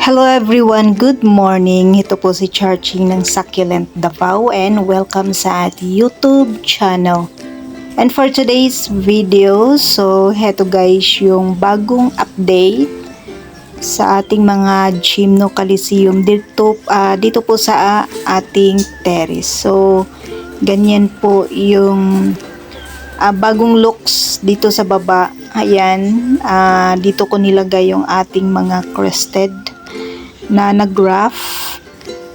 Hello everyone, good morning. Ito po si Charching ng Succulent Davao and welcome sa ating YouTube channel. And for today's video, so heto guys yung bagong update sa ating mga Gymno Coliseum dito po sa ating terrace. So ganyan po yung bagong looks dito sa baba. Ayan, dito ko nilagay yung ating mga crested na nag-graph.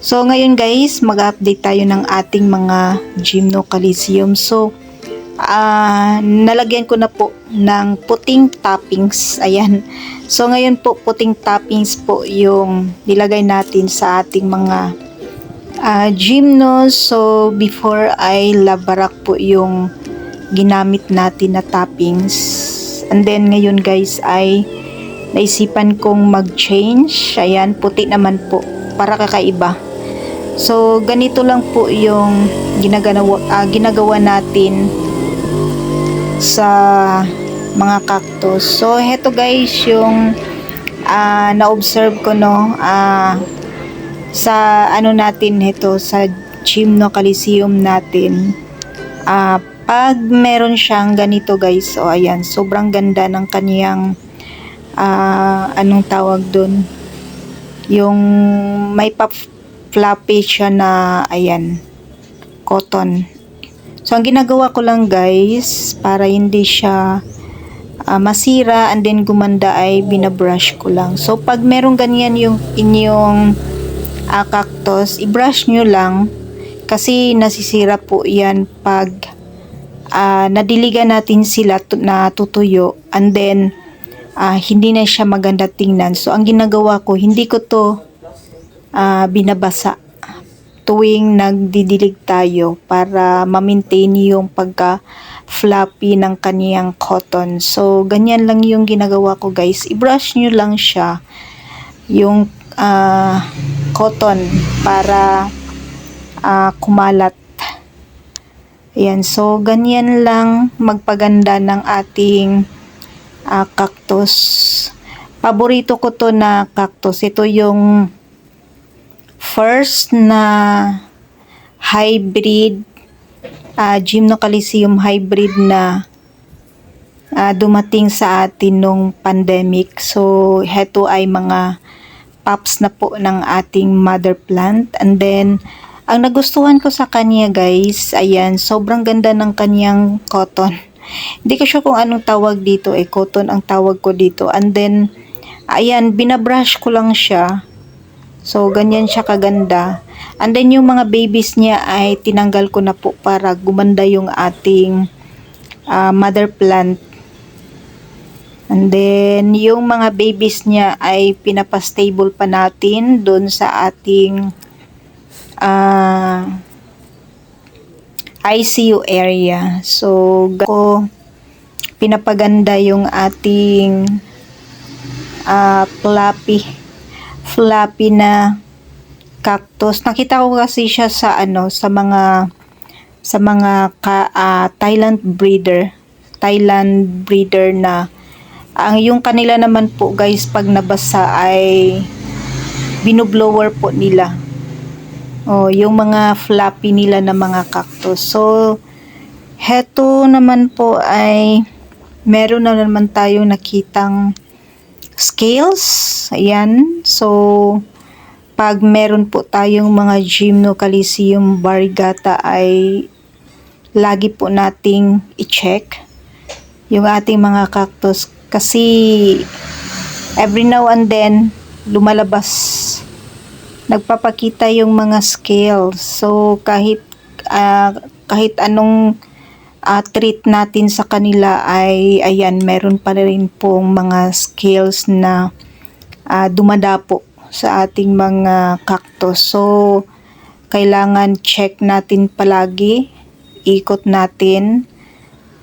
So ngayon guys, mag-update tayo ng ating mga Gymno Coliseum. So nalagyan ko na po ng puting toppings. Ayan. So ngayon po puting toppings po yung nilagay natin sa ating mga Gymno. So before ay labarak po yung ginamit natin na toppings. And then ngayon guys ay naisipan kong mag-change. Ayan, puti naman po para kakaiba. So ganito lang po yung ginagawa natin sa mga cactus. So heto guys yung na-observe ko sa natin heto sa Gymno Coliseum natin. Pag meron siyang ganito guys, so ayan, sobrang ganda ng kaniyang anong tawag dun, yung may floppy siya na ayan, cotton. So ang ginagawa ko lang guys para hindi siya masira and then gumanda ay binabrush ko lang. So pag merong ganyan yung inyong cactus, i-brush nyo lang kasi nasisira po yan pag nadiligan natin sila na tutuyo and then hindi na siya maganda tingnan. So ang ginagawa ko, hindi ko to binabasa tuwing nagdidilig tayo para ma-maintain yung pagka fluffy ng kaniyang cotton. So ganyan lang yung ginagawa ko guys, i-brush nyo lang siya yung cotton para kumalat. Ayan, so ganyan lang magpaganda ng ating cactus. Paborito ko to na cactus. Ito yung first na hybrid Gymno Coliseum hybrid na dumating sa atin nung pandemic. So heto ay mga pups na po ng ating mother plant. And then ang nagustuhan ko sa kanya guys, ayan, sobrang ganda ng kanyang cotton. Hindi ko sure kung anong tawag dito, cotton ang tawag ko dito. And then ayan, binabrush ko lang siya. So ganyan siya kaganda. And then yung mga babies niya ay tinanggal ko na po para gumanda yung ating mother plant. And then yung mga babies niya ay pinapastable pa natin doon sa ating ICU area. So pinapaganda yung ating fluffy na cactus. Nakita ko kasi siya sa Thailand breeder na yung kanila naman po guys pag nabasa ay binublower po nila. Yung mga fluffy nila na mga cactus. So heto naman po ay meron na naman tayong nakitang scales. Ayan. So pag meron po tayong mga Gymno Coliseum variegata ay lagi po nating i-check yung ating mga cactus kasi every now and then lumalabas, nagpapakita yung mga scales. So kahit anong treat natin sa kanila ay ayan, meron pa rin pong mga scales na dumadapo sa ating mga cactus. So kailangan check natin palagi, ikot natin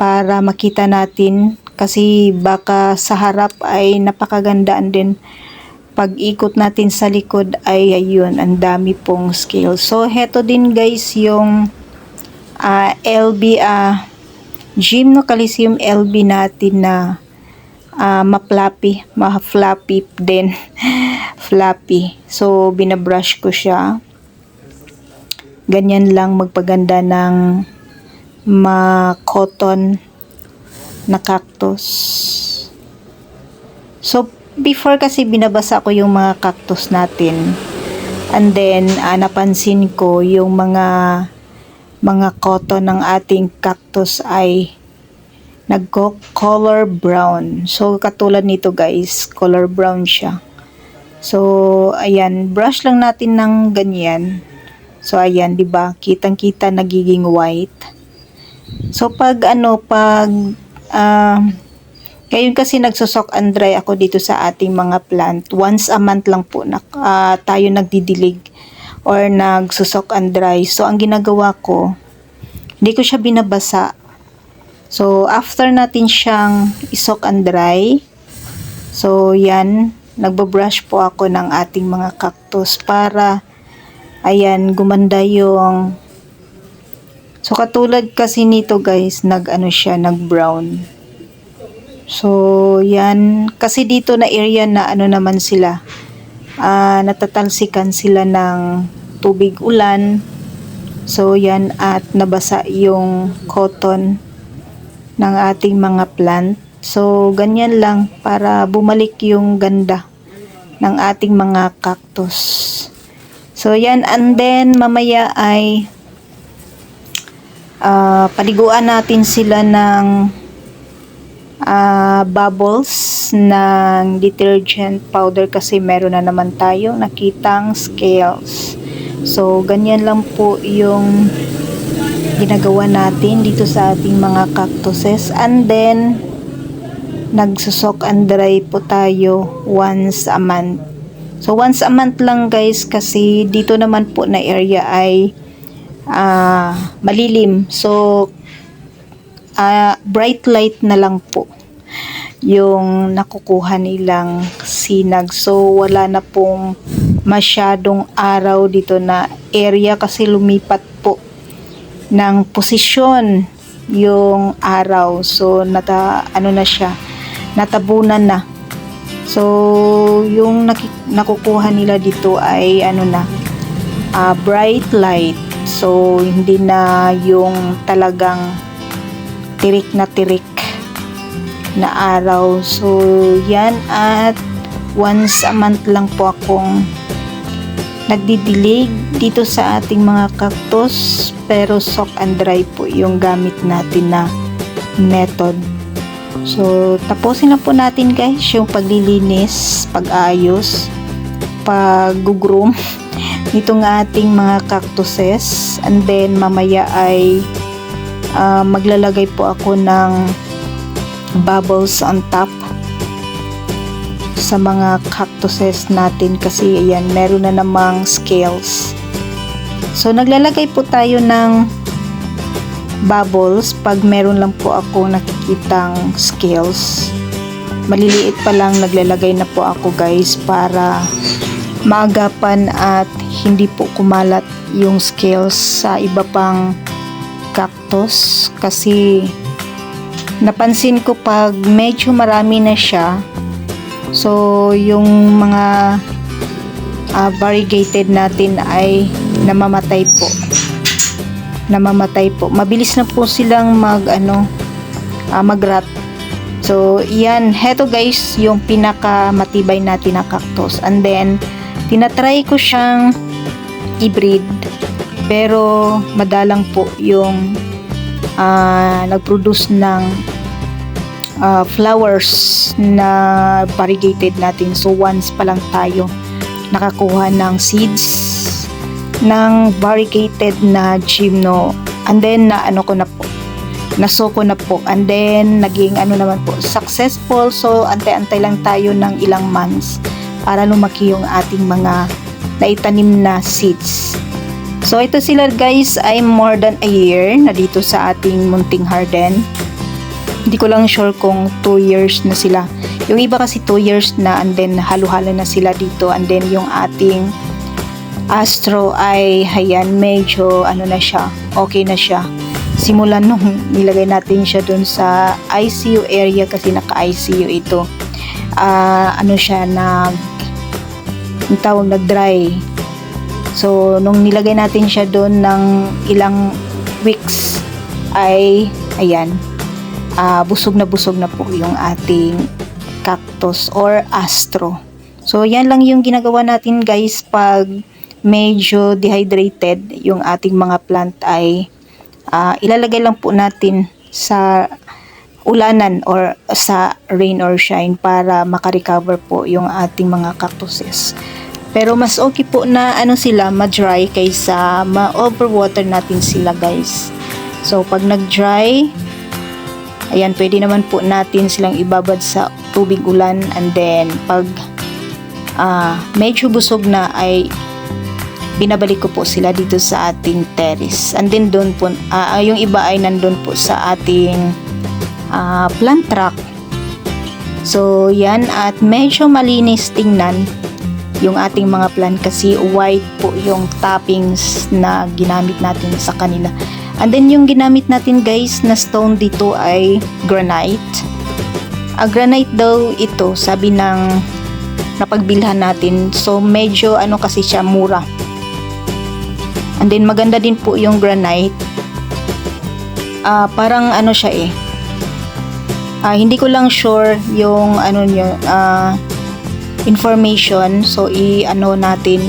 para makita natin kasi baka sa harap ay napakagandaan din, pag ikot natin sa likod ay ayun, ang dami pong scales. So heto din guys yung LB Gymno Coliseum LB natin na ma-fluffy din. Fluffy. So, binabrush ko siya. Ganyan lang magpaganda ng cotton na cactus. So, before kasi binabasa ko yung mga cactus natin. And then, napansin ko yung mga cotton ng ating cactus ay nagko-color brown. So, katulad nito guys, color brown siya. So, ayan, brush lang natin ng ganyan. So, ayan, 'di ba? Kitang-kita nagiging white. So, ngayon kasi nagsusok and dry ako dito sa ating mga plant. Once a month lang po tayo nagdidilig or nagsusok and dry. So, ang ginagawa ko, hindi ko siya binabasa. So, after natin siyang isok and dry, so, yan, nagbabrush po ako ng ating mga cactus para ayan, gumanda yung... So, katulad kasi nito guys, nag-brown. So, yan. Kasi dito na area na naman sila. Natatalsikan sila ng tubig ulan. So, yan. At nabasa yung cotton ng ating mga plant. So, ganyan lang para bumalik yung ganda ng ating mga cactus. So, yan. And then, mamaya ay paliguan natin sila ng bubbles ng detergent powder kasi meron na naman tayong nakitang scales. So, ganyan lang po yung ginagawa natin dito sa ating mga cactuses. And then, nagsusok and dry po tayo once a month. So, once a month lang guys kasi dito naman po na area ay malilim. So, bright light na lang po yung nakukuha nilang sinag. So, wala na pong masyadong araw dito na area kasi lumipat po ng posisyon yung araw. So, natabunan na. So, yung nakukuha nila dito ay bright light. So, hindi na yung talagang tirik na araw. So, yan. At once a month lang po akong nagdidilig dito sa ating mga cactus. Pero soak and dry po yung gamit natin na method. So, tapusin na po natin guys yung paglilinis, pag-ayos, pag-groom nitong ating mga cactuses. And then, mamaya ay maglalagay po ako ng bubbles on top sa mga cactuses natin kasi ayan, meron na namang scales. So, naglalagay po tayo ng bubbles pag meron lang po ako nakikitang scales. Maliliit pa lang naglalagay na po ako guys para maagapan at hindi po kumalat yung scales sa iba pang cactus kasi napansin ko pag medyo marami na siya, so yung mga variegated natin ay namamatay po. Mabilis na po silang mag-rot. So, yan. Heto guys, yung pinaka-matibay natin na cactus. And then, tinatry ko siyang i-breed. Pero, madalang po yung nag-produce ng flowers na variegated natin. So, once pa lang tayo nakakuha ng seeds ng variegated na gymno, and then naso ko na po, and then naging naman po successful. So antay-antay lang tayo ng ilang months para lumaki yung ating mga naitanim na seeds. So ito sila guys ay more than a year na dito sa ating munting garden. Hindi ko lang sure kung 2 years na sila. Yung iba kasi 2 years na, and then halo-halo na sila dito. And then yung ating astro ay ayan, medyo na siya, okay na siya. simulan nung nilagay natin siya dun sa ICU area kasi naka-ICU ito. Ano siya, yung tawag na dry. So, nung nilagay natin siya doon ng ilang weeks ay, ayan, busog na po yung ating cactus or astro. So, yan lang yung ginagawa natin guys pag medyo dehydrated yung ating mga plant ay ilalagay lang po natin sa ulanan or sa rain or shine para makarecover po yung ating mga cactuses. Pero mas okay po na sila ma-dry kaysa ma-overwater natin sila guys. So pag nag-dry, ayan, pwede naman po natin silang ibabad sa tubig ulan, and then pag medyo busog na ay binabalik ko po sila dito sa ating terrace. And then doon po, yung iba ay nandun po sa ating plant rack. So yan, at medyo malinis tingnan yung ating mga plant kasi white po yung toppings na ginamit natin sa kanila. And then yung ginamit natin guys na stone dito ay granite. Granite daw ito, sabi ng napagbilhan natin. So medyo kasi siya mura. And then maganda din po yung granite. Parang siya hindi ko lang sure yung niya, information. So natin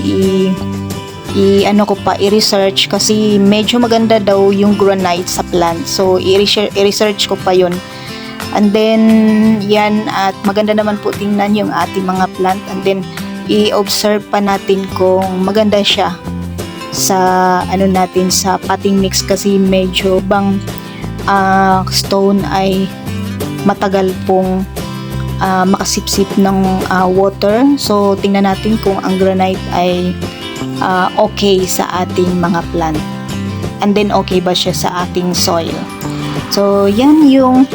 i-research kasi medyo maganda daw yung granite sa plant. So i-research ko pa yun. And then yan, at maganda naman po tingnan yung ating mga plant, and then i-observe pa natin kung maganda siya sa natin sa potting mix kasi medyo bang stone ay matagal pong makasipsip ng water. So tingnan natin kung ang granite ay okay sa ating mga plant, and then okay ba siya sa ating soil. So yan yung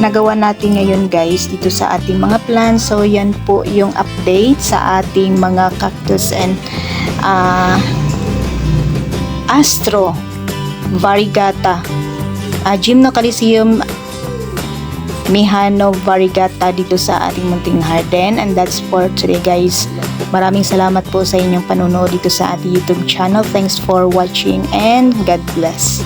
nagawa natin ngayon guys dito sa ating mga plants. So yan po yung update sa ating mga cactus and astro variegata, Gymnocalycium mihano variegata dito sa ating munting garden. And that's for today guys. Maraming salamat po sa inyong panonood dito sa ating YouTube channel. Thanks for watching and God bless.